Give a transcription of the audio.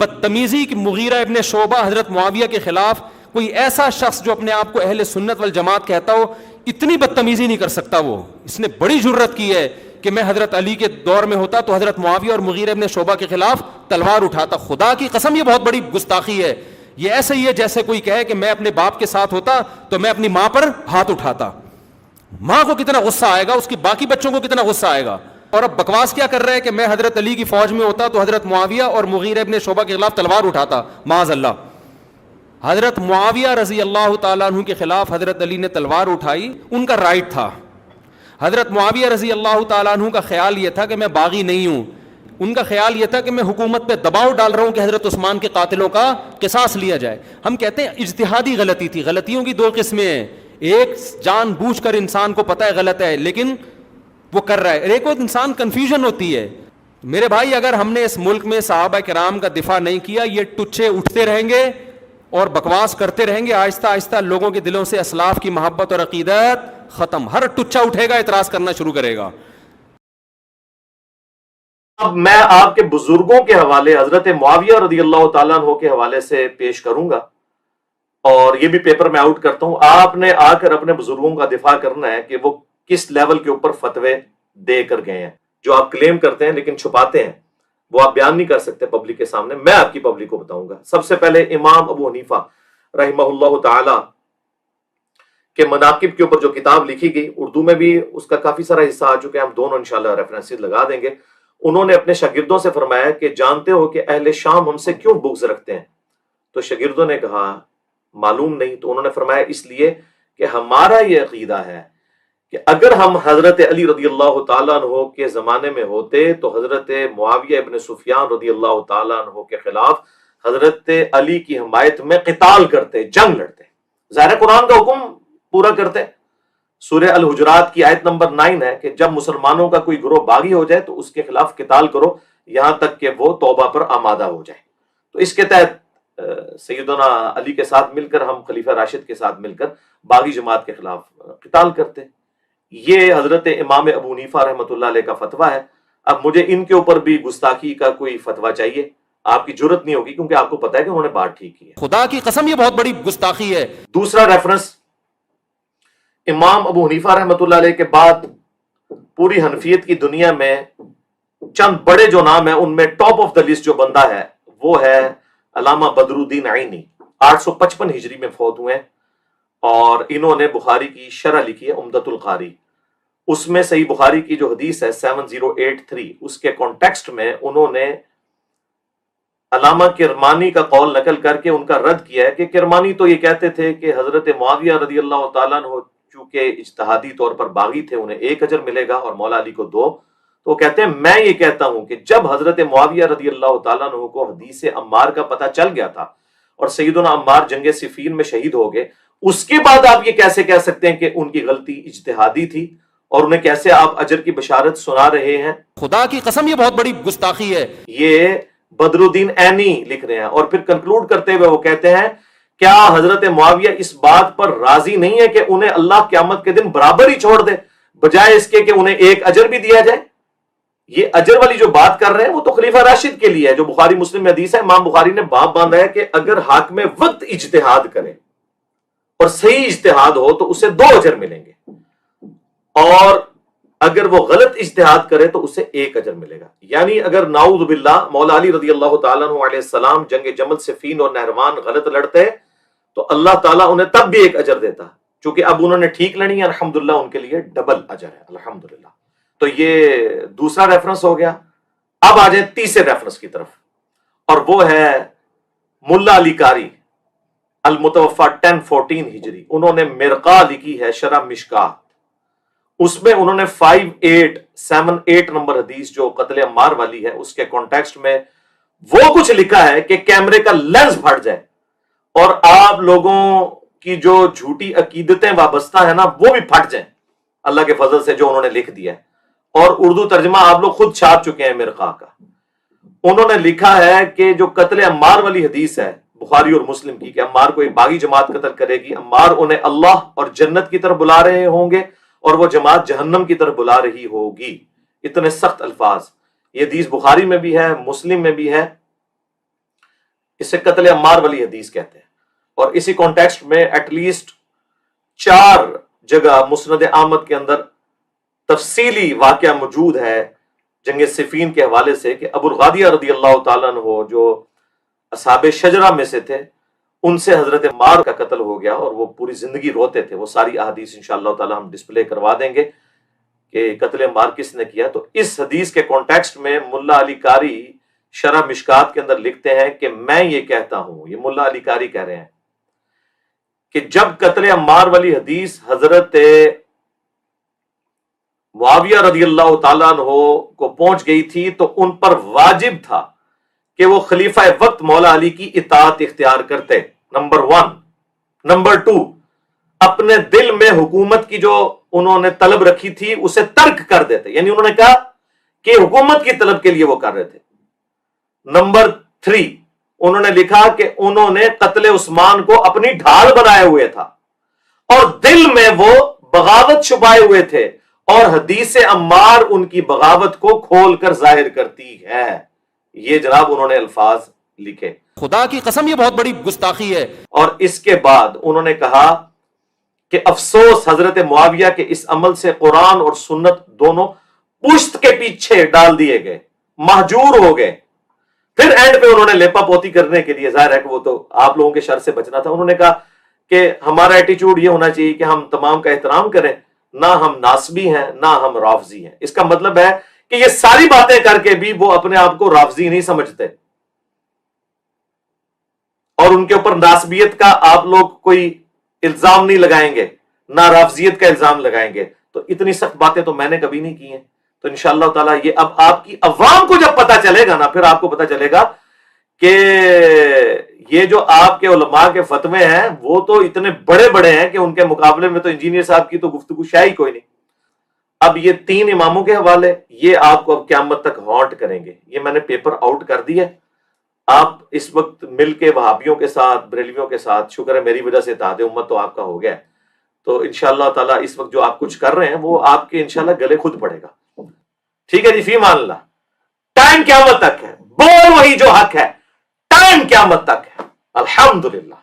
بدتمیزی کہ مغیرہ ابن شعبہ حضرت معاویہ کے خلاف کوئی ایسا شخص جو اپنے آپ کو اہل سنت والجماعت کہتا ہو اتنی بدتمیزی نہیں کر سکتا. وہ اس نے بڑی جرت کی ہے کہ میں حضرت علی کے دور میں ہوتا تو حضرت معاویہ اور مغیرہ ابن شعبہ کے خلاف تلوار اٹھاتا. خدا کی قسم یہ بہت بڑی گستاخی ہے. یہ ایسے ہی ہے جیسے کوئی کہے کہ میں اپنے باپ کے ساتھ ہوتا تو میں اپنی ماں پر ہاتھ اٹھاتا. ماں کو کتنا غصہ آئے گا, اس کی باقی بچوں کو کتنا غصہ آئے گا. اور اب بکواس کیا کر رہے ہیں کہ میں حضرت علی کی فوج میں ہوتا تو حضرت معاویہ اور مغیرہ ابن شعبہ کے خلاف تلوار اٹھاتا. معاذ اللہ. حضرت معاویہ رضی اللہ تعالیٰ عنہ کے خلاف حضرت علی نے تلوار اٹھائی, ان کا رائٹ تھا. حضرت معاویہ رضی اللہ تعالیٰ عنہ کا خیال یہ تھا کہ میں باغی نہیں ہوں. ان کا خیال یہ تھا کہ میں حکومت پہ دباؤ ڈال رہا ہوں کہ حضرت عثمان کے قاتلوں کا قصاص لیا جائے. ہم کہتے ہیں اجتہادی غلطی تھی. غلطیوں کی دو قسمیں ہیں, ایک جان بوجھ کر انسان کو پتہ ہے غلط ہے لیکن وہ کر رہا ہے, ایک اور انسان کنفیوژن ہوتی ہے. میرے بھائی اگر ہم نے اس ملک میں صحابہ کرام کا دفاع نہیں کیا, یہ ٹچے اٹھتے رہیں گے اور بکواس کرتے رہیں گے, آہستہ آہستہ لوگوں کے دلوں سے اسلاف کی محبت اور عقیدت ختم. ہر ٹچا اٹھے گا اعتراض کرنا شروع کرے گا. اب میں آپ کے بزرگوں کے حوالے حضرت معاویہ رضی اللہ تعالیٰ عنہ کے حوالے سے پیش کروں گا, اور یہ بھی پیپر میں آؤٹ کرتا ہوں. آپ نے آ کر اپنے بزرگوں کا دفاع کرنا ہے کہ وہ کس لیول کے اوپر فتوے دے کر گئے ہیں. جو آپ کلیم کرتے ہیں لیکن چھپاتے ہیں وہ آپ بیان نہیں کر سکتے پبلک کے سامنے. میں آپ کی پبلک کو بتاؤں گا. سب سے پہلے امام ابو حنیفہ رحمہ اللہ تعالی کے مناقب کے اوپر جو کتاب لکھی گئی, اردو میں بھی اس کا کافی سارا حصہ آ چکا ہے, ہم دونوں انشاءاللہ ریفرنسز لگا دیں گے. انہوں نے اپنے شاگردوں سے فرمایا کہ جانتے ہو کہ اہل شام ہم سے کیوں بغض رکھتے ہیں؟ تو شاگردوں نے کہا معلوم نہیں. تو انہوں نے فرمایا اس لیے کہ ہمارا یہ عقیدہ ہے کہ اگر ہم حضرت علی رضی اللہ تعالیٰ عنہ کے زمانے میں ہوتے تو حضرت معاویہ ابن سفیان رضی اللہ تعالیٰ عنہ کے خلاف حضرت علی کی حمایت میں قتال کرتے, جنگ لڑتے, ظاہر قرآن کا حکم پورا کرتے. سورہ الحجرات کی آیت نمبر 9 ہے کہ جب مسلمانوں کا کوئی گروہ باغی ہو جائے تو اس کے خلاف قتال کرو یہاں تک کہ وہ توبہ پر آمادہ ہو جائے. تو اس کے تحت سیدنا علی کے ساتھ مل کر, ہم خلیفہ راشد کے ساتھ مل کر باغی جماعت کے خلاف قتال کرتے. یہ حضرت امام ابو حنیفہ رحمۃ اللہ علیہ کا فتویٰ ہے. اب مجھے ان کے اوپر بھی گستاخی کا کوئی فتویٰ چاہیے, آپ کی جرت نہیں ہوگی کیونکہ آپ کو پتا ہے کہ انہوں نے بات ٹھیک کی ہے. خدا کی قسم یہ بہت بڑی گستاخی ہے. دوسرا ریفرنس, امام ابو حنیفہ رحمۃ اللہ علیہ کے بعد پوری حنفیت کی دنیا میں چند بڑے جو نام ہیں ان میں ٹاپ آف دا لسٹ جو بندہ ہے وہ ہے علامہ بدر الدین عینی. 855 ہجری میں فوت ہوئے ہیں, اور انہوں نے بخاری کی شرح لکھی ہے عمدۃ القاری. اس میں صحیح بخاری کی جو حدیث ہے 7083 اس کے کانٹیکسٹ میں انہوں نے علامہ کرمانی کا قول نقل کر کے ان کا رد کیا ہے کہ کرمانی تو یہ کہتے تھے کہ حضرت معاویہ رضی اللہ تعالیٰ عنہ چونکہ اجتہادی طور پر باغی تھے انہیں 1 اجر ملے گا اور مولا علی کو 2. تو وہ کہتے ہیں میں یہ کہتا ہوں کہ جب حضرت معاویہ رضی اللہ تعالیٰ عنہ کو حدیث عمار کا پتہ چل گیا تھا اور سیدنا عمار جنگ صفین میں شہید ہو گئے, اس کے بعد آپ یہ کیسے کہہ سکتے ہیں کہ ان کی غلطی اجتہادی تھی, اور انہیں کیسے آپ اجر کی بشارت سنا رہے ہیں؟ خدا کی قسم یہ بہت بڑی گستاخی ہے. یہ بدر الدین عینی لکھ رہے ہیں, اور پھر کنکلوڈ کرتے ہوئے وہ کہتے ہیں کیا حضرت معاویہ اس بات پر راضی نہیں ہے کہ انہیں اللہ قیامت کے دن برابر ہی چھوڑ دے بجائے اس کے کہ انہیں 1 اجر بھی دیا جائے؟ یہ اجر والی جو بات کر رہے ہیں وہ تو خلیفہ راشد کے لیے ہے, جو بخاری مسلم میں حدیث ہے. امام بخاری نے باب باندھا ہے کہ اگر حاکم وقت اجتہاد کرے اور صحیح اجتہاد ہو تو اسے 2 اجر ملیں گے, اور اگر وہ غلط اجتہاد کرے تو اسے 1 اجر ملے گا. یعنی اگر نعوذ باللہ مولا علی رضی اللہ تعالیٰ عنہ علیہ السلام جنگ جمل صفین اور نہروان غلط لڑتے تو اللہ تعالیٰ انہیں تب بھی 1 اجر دیتا, چونکہ اب انہوں نے ٹھیک لڑی ہے, الحمدللہ ان کے لیے ڈبل اجر ہے الحمدللہ. تو یہ دوسرا ریفرنس ہو گیا. اب آ جائیں تیسرے ریفرنس کی طرف, اور وہ ہے ملا علی قاری المتوفا 1014 ہجری. انہوں نے مرقہ لکھی ہے شرح مشکات. اس میں انہوں نے 5878 نمبر حدیث جو قتل عمار والی ہے اس کے کانٹیکسٹ میں وہ کچھ لکھا ہے کہ کیمرے کا لینس پھٹ جائے اور آپ لوگوں کی جو جھوٹی عقیدتیں وابستہ ہیں نا وہ بھی پھٹ جائیں اللہ کے فضل سے, جو انہوں نے لکھ دیا ہے. اور اردو ترجمہ آپ لوگ خود چھاپ چکے ہیں مرقہ کا. انہوں نے لکھا ہے کہ جو قتل عمار والی حدیث ہے بخاری اور مسلم کی کہ عمار کو ایک باغی جماعت قتل کرے گی, عمار انہیں اللہ اور جنت کی طرف بلا رہے ہوں گے اور وہ جماعت جہنم کی طرف بلا رہی ہوگی. اتنے سخت الفاظ. یہ حدیث بخاری میں بھی ہے, مسلم میں بھی ہے. اسے قتل عمار والی حدیث کہتے ہیں. اور اسی کانٹیکسٹ میں ایٹ لیسٹ 4 جگہ مسند احمد کے اندر تفصیلی واقعہ موجود ہے جنگ صفین کے حوالے سے کہ ابو الغادیہ رضی اللہ تعالیٰ عنہ جو اصحاب شجرہ میں سے تھے ان سے حضرت عمار کا قتل ہو گیا اور وہ پوری زندگی روتے تھے. وہ ساری احادیث انشاءاللہ تعالی ہم ڈسپلے کروا دیں گے کہ قتل عمار کس نے کیا. تو اس حدیث کے کانٹیکسٹ میں ملا علی قاری شرح مشکات کے اندر لکھتے ہیں کہ میں یہ کہتا ہوں, یہ ملا علی قاری کہہ رہے ہیں کہ جب قتل عمار والی حدیث حضرت معاویہ رضی اللہ تعالیٰ عنہ کو پہنچ گئی تھی تو ان پر واجب تھا کہ وہ خلیفہ وقت مولا علی کی اطاعت اختیار کرتے. نمبر 1. نمبر 2, اپنے دل میں حکومت کی جو انہوں نے طلب رکھی تھی اسے ترک کر دیتے, یعنی انہوں نے کہا کہ حکومت کی طلب کے لیے وہ کر رہے تھے. نمبر 3, انہوں نے لکھا کہ انہوں نے قتل عثمان کو اپنی ڈھال بنائے ہوئے تھا اور دل میں وہ بغاوت چھپائے ہوئے تھے, اور حدیث عمار ان کی بغاوت کو کھول کر ظاہر کرتی ہے. یہ جناب انہوں نے الفاظ لکھے. خدا کی قسم یہ بہت بڑی گستاخی ہے. اور اس کے بعد انہوں نے کہا کہ افسوس حضرت معاویہ کے اس عمل سے قرآن اور سنت دونوں پشت کے پیچھے ڈال دیے گئے, مہجور ہو گئے. پھر اینڈ پہ انہوں نے لیپا پوتی کرنے کے لیے, ظاہر ہے کہ وہ تو آپ لوگوں کے شر سے بچنا تھا, انہوں نے کہا کہ ہمارا ایٹیچیوڈ یہ ہونا چاہیے کہ ہم تمام کا احترام کریں, نہ ہم ناسبی ہیں نہ ہم رافضی ہیں. اس کا مطلب ہے کہ یہ ساری باتیں کر کے بھی وہ اپنے آپ کو رافضی نہیں سمجھتے, اور ان کے اوپر ناسبیت کا آپ لوگ کوئی الزام نہیں لگائیں گے, نہ رافضیت کا الزام لگائیں گے. تو اتنی سخت باتیں تو میں نے کبھی نہیں کی ہیں. تو انشاءاللہ تعالیٰ یہ اب آپ کی عوام کو جب پتا چلے گا نا, پھر آپ کو پتا چلے گا کہ یہ جو آپ کے علماء کے فتوے ہیں وہ تو اتنے بڑے بڑے ہیں کہ ان کے مقابلے میں تو انجینئر صاحب کی تو گفتگو شاہی کوئی نہیں. اب یہ 3 اماموں کے حوالے یہ آپ کو اب قیامت تک ہانٹ کریں گے. یہ میں نے پیپر آؤٹ کر دیا. آپ اس وقت مل کے وہابیوں کے ساتھ, بریلویوں کے ساتھ, شکر ہے میری وجہ سے اتحاد امت تو آپ کا ہو گیا ہے, تو انشاءاللہ تعالیٰ اس وقت جو آپ کچھ کر رہے ہیں وہ آپ کے انشاءاللہ گلے خود پڑے گا. ٹھیک ہے جی, فی مان اللہ. ٹائم قیامت تک ہے, بول وہی جو حق ہے, ٹائم قیامت تک ہے. الحمدللہ.